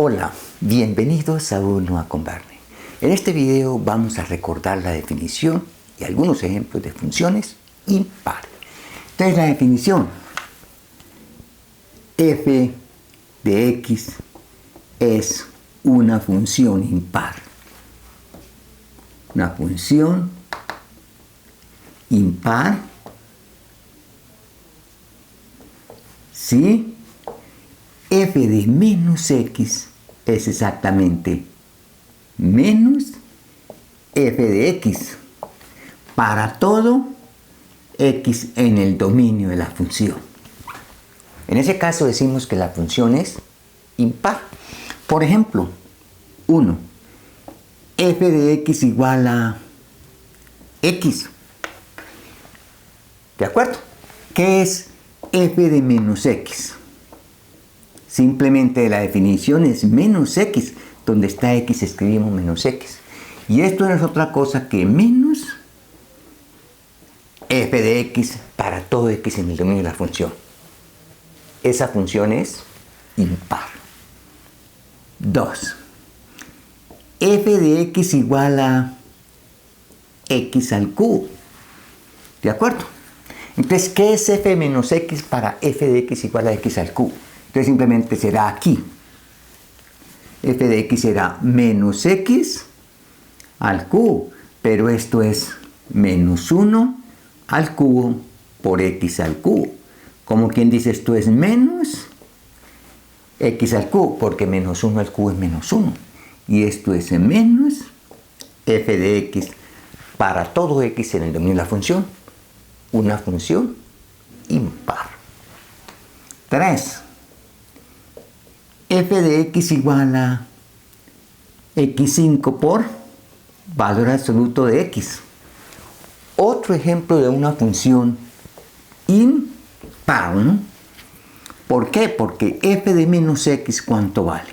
Hola, bienvenidos a Uno a con Barney. En este video vamos a recordar la definición y algunos ejemplos de funciones impares. Entonces la definición: f de x es una función impar. Una función impar si f de menos x es exactamente menos f de x para todo x en el dominio de la función. En ese caso decimos que la función es impar. Por ejemplo, 1. F de x igual a x. ¿De acuerdo? ¿Qué es f de menos x? Simplemente la definición es menos x. Donde está x escribimos menos x. Y esto no es otra cosa que menos f de x para todo x en el dominio de la función. Esa función es impar. 2. F de x igual a x al cubo. ¿De acuerdo? Entonces, ¿qué es f menos x para f de x igual a x al cubo? Entonces simplemente será aquí. F de x será menos x al cubo. Pero esto es menos 1 al cubo por x al cubo. Como quien dice, esto es menos x al cubo, porque menos 1 al cubo es menos 1. Y esto es menos f de x para todo x en el dominio de la función. Una función impar. 3. F de x igual a x5 por valor absoluto de x. Otro ejemplo de una función impar, ¿no? ¿Por qué? Porque f de menos x, ¿cuánto vale?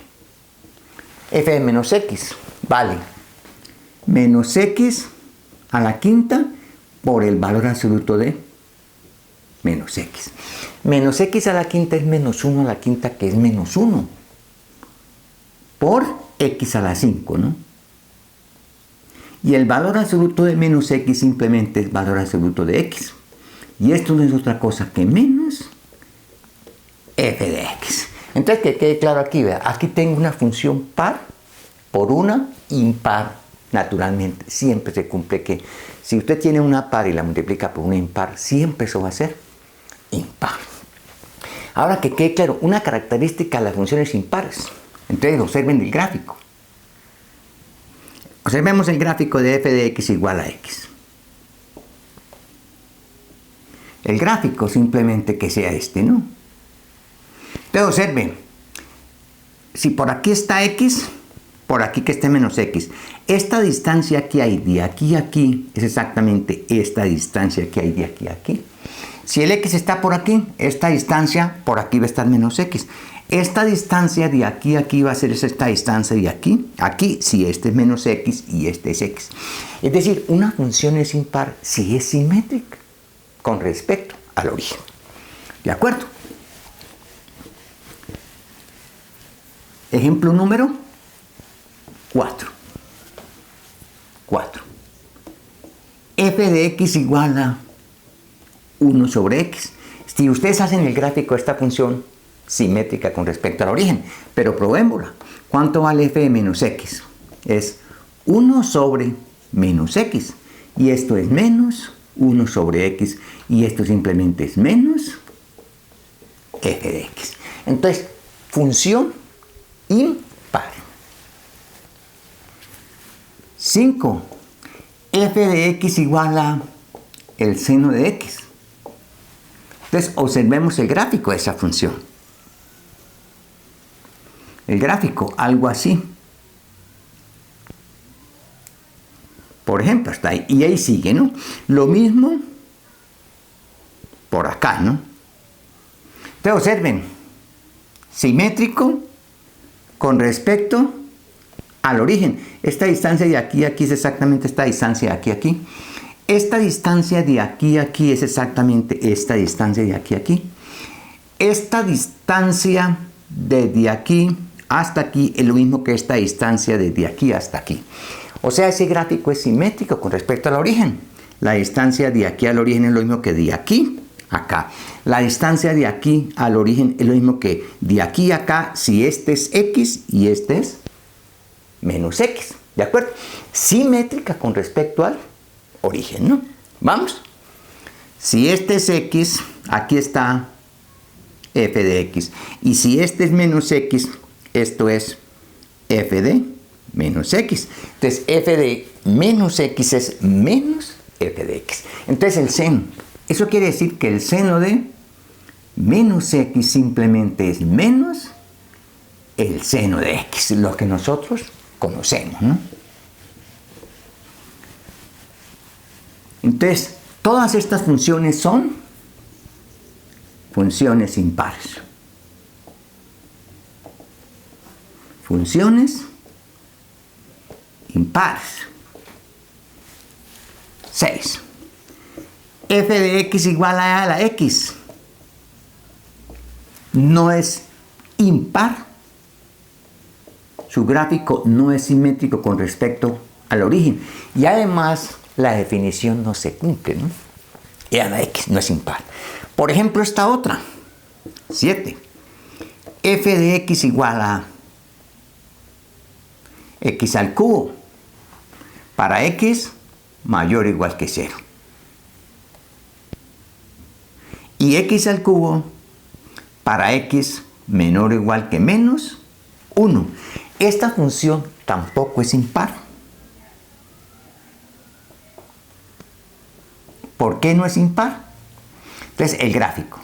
F de menos x vale menos x a la quinta por el valor absoluto de menos x. Menos x a la quinta es menos 1 a la quinta, que es menos 1. Por x a la 5, ¿no? Y el valor absoluto de menos x simplemente es valor absoluto de x. Y esto no es otra cosa que menos f de x. Entonces, que quede claro aquí, ¿verdad? Aquí tengo una función par por una impar. Naturalmente, siempre se cumple que si usted tiene una par y la multiplica por una impar, siempre eso va a ser impar. Ahora que quede claro, una característica de las funciones impares. Entonces observen el gráfico. Observemos el gráfico de f de x igual a x. El gráfico simplemente que sea este, ¿no? Entonces observen. Si por aquí está x, por aquí que esté menos x. Esta distancia que hay de aquí a aquí es exactamente esta distancia que hay de aquí a aquí. Si el x está por aquí, esta distancia por aquí va a estar menos x. Esta distancia de aquí a aquí va a ser esta distancia de aquí a aquí, si este es menos x y este es x. Es decir, una función es impar si es simétrica con respecto al origen. ¿De acuerdo? Ejemplo número 4. F de x igual a 1 sobre x. Si ustedes hacen el gráfico de esta función simétrica con respecto al origen, pero probémosla. ¿Cuánto vale f de menos x? Es 1 sobre menos x. Y esto es menos 1 sobre x. Y esto simplemente es menos f de x. Entonces, función impar. 5. F de x igual a el seno de x. Entonces, observemos el gráfico de esa función. El gráfico, algo así. Por ejemplo, está ahí. Y ahí sigue, ¿no? Lo mismo por acá, ¿no? Entonces, observen. Simétrico con respecto al origen. Esta distancia de aquí a aquí es exactamente esta distancia de aquí a aquí. Esta distancia de aquí a aquí es exactamente esta distancia de aquí a aquí. Esta distancia desde aquí hasta aquí es lo mismo que esta distancia desde aquí hasta aquí. O sea, ese gráfico es simétrico con respecto al origen. La distancia de aquí al origen es lo mismo que de aquí a acá. La distancia de aquí al origen es lo mismo que de aquí a acá si este es X y este es menos X. ¿De acuerdo? Simétrica con respecto al origen, ¿no? Vamos. Si este es X, aquí está f de X. Y si este es menos X, esto es f de menos X. Entonces, f de menos X es menos f de X. Entonces, el seno. Eso quiere decir que el seno de menos X simplemente es menos el seno de X, lo que nosotros conocemos, ¿no? Entonces, todas estas funciones son funciones impares. Funciones impares. 6. F de X igual a la X. No es impar. Su gráfico no es simétrico con respecto al origen. Y además, la definición no se cumple, ¿no? Y a la X no es impar. Por ejemplo, esta otra. 7. F de X igual a X al cubo. Para X mayor o igual que 0. Y X al cubo para X menor o igual que menos 1. Esta función tampoco es impar. ¿Por qué no es impar? Entonces, el gráfico.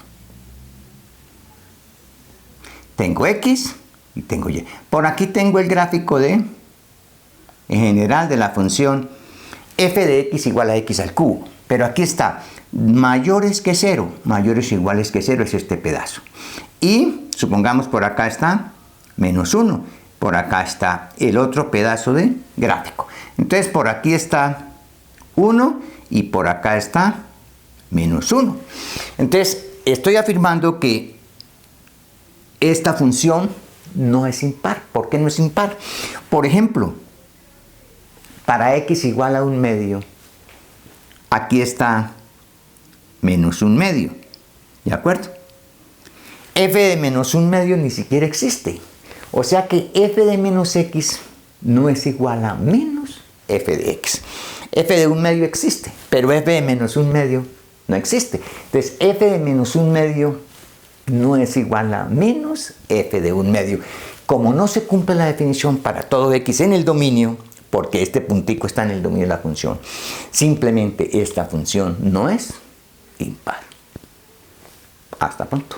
Tengo X y tengo Y. Por aquí tengo el gráfico en general, de la función f de X igual a X al cubo. Pero aquí está, mayores que 0, mayores o iguales que 0 es este pedazo. Y, supongamos por acá está menos 1. Por acá está el otro pedazo de gráfico. Entonces, por aquí está 1 y por acá está menos 1. Entonces, estoy afirmando que esta función no es impar. ¿Por qué no es impar? Por ejemplo, para X igual a 1/2, aquí está menos 1/2. ¿De acuerdo? F de menos 1/2 ni siquiera existe. O sea que f de menos X no es igual a menos f de X. F de 1/2 existe, pero f de menos 1/2 no existe. Entonces, f de menos 1/2 no es igual a menos f de 1/2. Como no se cumple la definición para todo X en el dominio, porque este puntico está en el dominio de la función, simplemente esta función no es impar. Hasta pronto.